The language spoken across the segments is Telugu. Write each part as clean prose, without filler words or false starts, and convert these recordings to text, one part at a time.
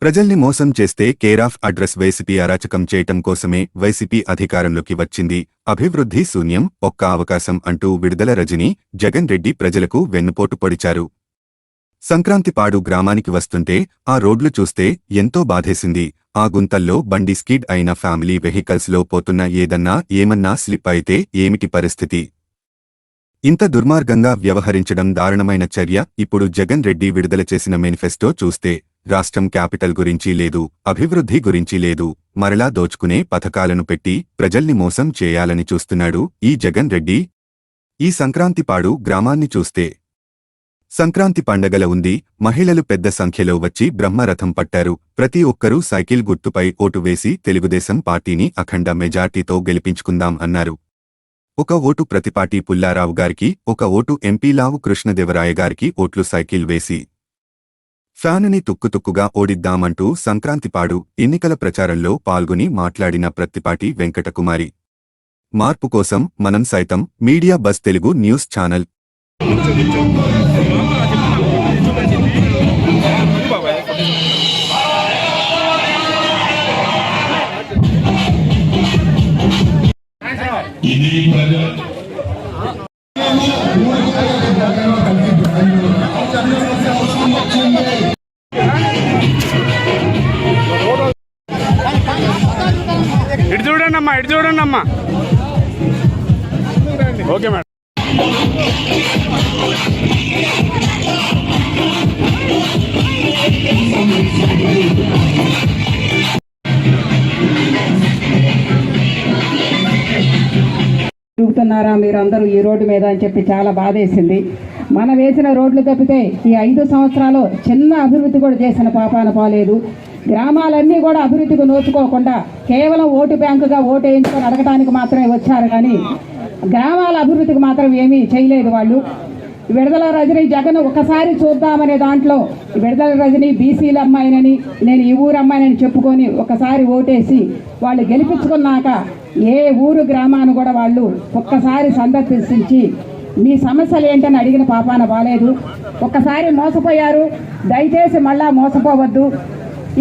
ప్రజల్ని మోసం చేస్తే కేరాఫ్ అడ్రస్ వైసీపీ అరాచకం చేయటం కోసమే వైసీపీ అధికారంలోకి వచ్చింది. అభివృద్ధి శూన్యం, ఒక్క అవకాశం అంటూ విడుదల రజని, జగన్ రెడ్డి ప్రజలకు వెన్నుపోటు పొడిచారు. సంక్రాంతిపాడు గ్రామానికి వస్తుంటే ఆ రోడ్లు చూస్తే ఎంతో బాధేసింది. ఆ గుంతల్లో బండి స్కిడ్ అయిన ఫ్యామిలీ వెహికల్స్ లో పోతున్న ఏమన్నా స్లిప్ అయితే ఏమిటి పరిస్థితి? ఇంత దుర్మార్గంగా వ్యవహరించడం దారుణమైన చర్య. ఇప్పుడు జగన్ రెడ్డి విడుదల చేసిన మేనిఫెస్టో చూస్తే రాష్ట్రం క్యాపిటల్ గురించి లేదు, అభివృద్ధి గురించి లేదు, మరలా దోచుకునే పథకాలను పెట్టి ప్రజల్ని మోసం చేయాలని చూస్తున్నాడు ఈ జగన్ రెడ్డి. ఈ సంక్రాంతిపాడు గ్రామాన్ని చూస్తే సంక్రాంతి పండగల ఉంది. మహిళలు పెద్ద సంఖ్యలో వచ్చి బ్రహ్మరథం పట్టారు. ప్రతి ఒక్కరూ సైకిల్ గుర్తుపై ఓటు వేసి తెలుగుదేశం పార్టీని అఖండ మెజార్టీతో గెలిపించుకుందాం అన్నారు. ఒక ఓటు ప్రతిపాటి పుల్లారావు గారికి, ఒక ఓటు ఎంపీ లావు కృష్ణదేవరాయ గారికి ఓట్లు సైకిల్ వేసి ఫ్యానుని తుక్కుతుక్కుగా ఓడిద్దామంటూ సంక్రాంతిపాడు ఎన్నికల ప్రచారంలో పాల్గొని మాట్లాడిన ప్రత్తిపాటి వెంకటకుమారి. మార్పు కోసం మనం సైతం media bus Telugu news channel ఇటు చూడండి అమ్మా. Okay madam. తిరుగుతున్నారా మీరందరూ ఈ రోడ్డు మీద అని చెప్పి చాలా బాధేసింది. మనం వేసిన రోడ్లు తప్పితే ఈ 5 సంవత్సరాలు చిన్న అభివృద్ధి కూడా చేసిన పాపాన పోలేదు. గ్రామాలన్నీ కూడా అభివృద్ధికి నోచుకోకుండా కేవలం ఓటు బ్యాంకుగా ఓటు వేయించుకొని అడగడానికి మాత్రమే వచ్చారు, కానీ గ్రామాల అభివృద్ధికి మాత్రం ఏమీ చేయలేదు వాళ్ళు. విడుదల రజని జగన్ ఒకసారి చూద్దామనే దాంట్లో విడుదల రజని బీసీల అమ్మాయినని, నేను ఈ ఊరు అమ్మాయినని చెప్పుకొని ఒకసారి ఓటేసి వాళ్ళు గెలిపించుకున్నాక ఏ ఊరు గ్రామాన్ని కూడా వాళ్ళు ఒక్కసారి సందర్శించి మీ సమస్యలు ఏంటని అడిగిన పాపాన బాలేదు. ఒక్కసారి మోసపోయారు, దయచేసి మళ్ళా మోసపోవద్దు.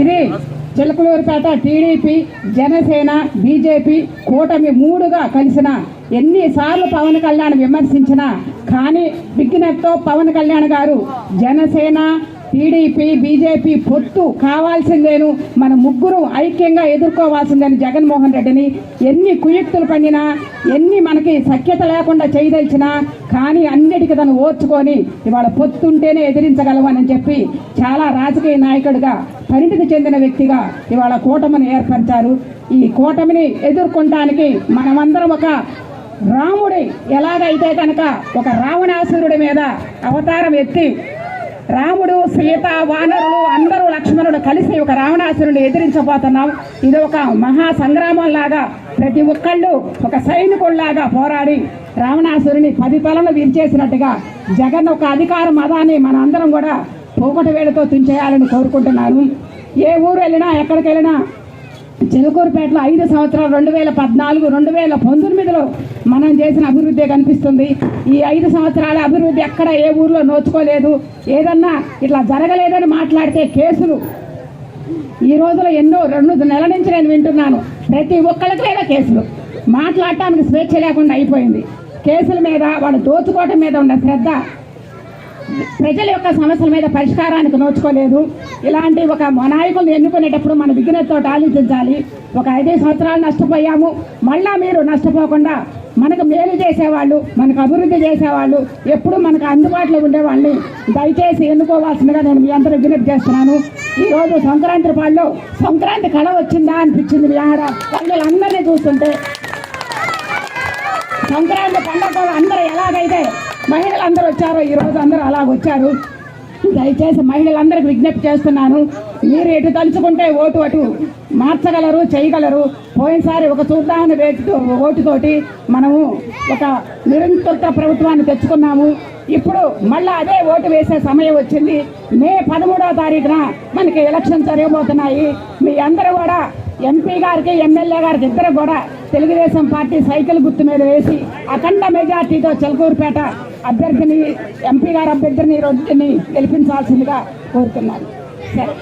ఇది చిలకలూరుపేట టీడీపీ, జనసేన, బీజేపీ కూటమి 3గా కలిసిన ఎన్నిసార్లు పవన్ కళ్యాణ్ విమర్శించినా కానీ బిగ్గినెట్తో పవన్ కళ్యాణ్ గారు జనసేన, టీడీపీ, బీజేపీ పొత్తు కావాల్సిందేను, మన ముగ్గురు ఐక్యంగా ఎదుర్కోవాల్సిందని జగన్మోహన్ రెడ్డిని ఎన్ని కుయుక్తులు పండినా, ఎన్ని మనకి సఖ్యత లేకుండా చేయదలిచినా కానీ అన్నిటికీ తను ఓర్చుకొని ఇవాళ పొత్తుంటేనే ఎదిరించగలవని చెప్పి చాలా రాజకీయ నాయకుడిగా పరిణితి చెందిన వ్యక్తిగా ఇవాళ కూటమిని ఏర్పరిచారు. ఈ కూటమిని ఎదుర్కొనడానికి మనమందరం ఒక రాముడి ఎలాగైతే కనుక ఒక రావణాసురుడి మీద అవతారం ఎత్తి రాముడు, సీత, వానరులు అందరూ లక్ష్మణుడు కలిసి ఒక రావణాసురుడిని ఎదిరించబోతున్నాం. ఇది ఒక మహా సంగ్రామం లాగా ప్రతి ఒక్కళ్ళు ఒక సైనికుల్లాగా పోరాడి రావణాసురుని 10 తలలు విరిచేసినట్టుగా జగన్ ఒక అధికార మదాన్ని మన అందరం కూడా పోకటి వేడితో తుంచేయాలని కోరుకుంటున్నాను. ఏ ఊరు వెళ్ళినా ఎక్కడికి వెళ్ళినా చిలకూరుపేటలో 5 సంవత్సరాలు 2014, 2019లో మనం చేసిన అభివృద్ధి కనిపిస్తుంది. ఈ 5 సంవత్సరాల అభివృద్ధి ఎక్కడ ఏ ఊర్లో నోచుకోలేదు. ఏదన్నా ఇట్లా జరగలేదని మాట్లాడితే కేసులు ఈ రోజులో ఎన్నో 2 నెలల నుంచి నేను వింటున్నాను. ప్రతి ఒక్కరికి లేదా కేసులు, మాట్లాడటానికి స్వేచ్ఛ లేకుండా అయిపోయింది. కేసుల మీద వాళ్ళు దోచుకోవటం మీద ఉన్న శ్రద్ధ ప్రజల యొక్క సమస్యల మీద పరిష్కారానికి నోచుకోలేదు. ఇలాంటి ఒక నాయకులను ఎన్నుకునేటప్పుడు మన విఘ్నతతో ఆలోచించాలి. ఒక 5 సంవత్సరాలు నష్టపోయాము, మళ్ళా మీరు నష్టపోకుండా మనకు మేలు చేసేవాళ్ళు, మనకు అభివృద్ధి చేసేవాళ్ళు, ఎప్పుడు మనకు అందుబాటులో ఉండేవాళ్ళని దయచేసి ఎన్నుకోవాల్సిందిగా నేను మీ అందరూ విజ్ఞప్తి చేస్తున్నాను. ఈరోజు సంక్రాంతి పాడులో సంక్రాంతి కళ వచ్చిందా అనిపించింది. వాళ్ళందరినీ చూస్తుంటే సంక్రాంతి పండుగ అందరూ ఎలాగైతే మహిళలు అందరూ వచ్చారో ఈరోజు అందరూ అలాగ వచ్చారు. దయచేసి మహిళలందరికీ విజ్ఞప్తి చేస్తున్నాను, మీరు ఎటు తలుచుకుంటే ఓటు అటు మార్చగలరు, చేయగలరు. పోయినసారి ఒక చూద్దామని ఓటుతోటి మనము ఒక నిరంతర ప్రభుత్వాన్ని తెచ్చుకున్నాము. ఇప్పుడు మళ్ళీ అదే ఓటు వేసే సమయం వచ్చింది. మే 13వ తారీఖున మనకి ఎలక్షన్ జరగబోతున్నాయి. మీ అందరూ కూడా ఎంపీ గారికి, ఎమ్మెల్యే గారికి ఇద్దరు కూడా తెలుగుదేశం పార్టీ సైకిల్ గుర్తు మీద వేసి అఖండ మెజార్టీతో చిలకూరుపేట అభ్యర్థిని, ఎంపీ గారు అభ్యర్థిని గెలిపించాల్సిందిగా కోరుతున్నాను. సరే.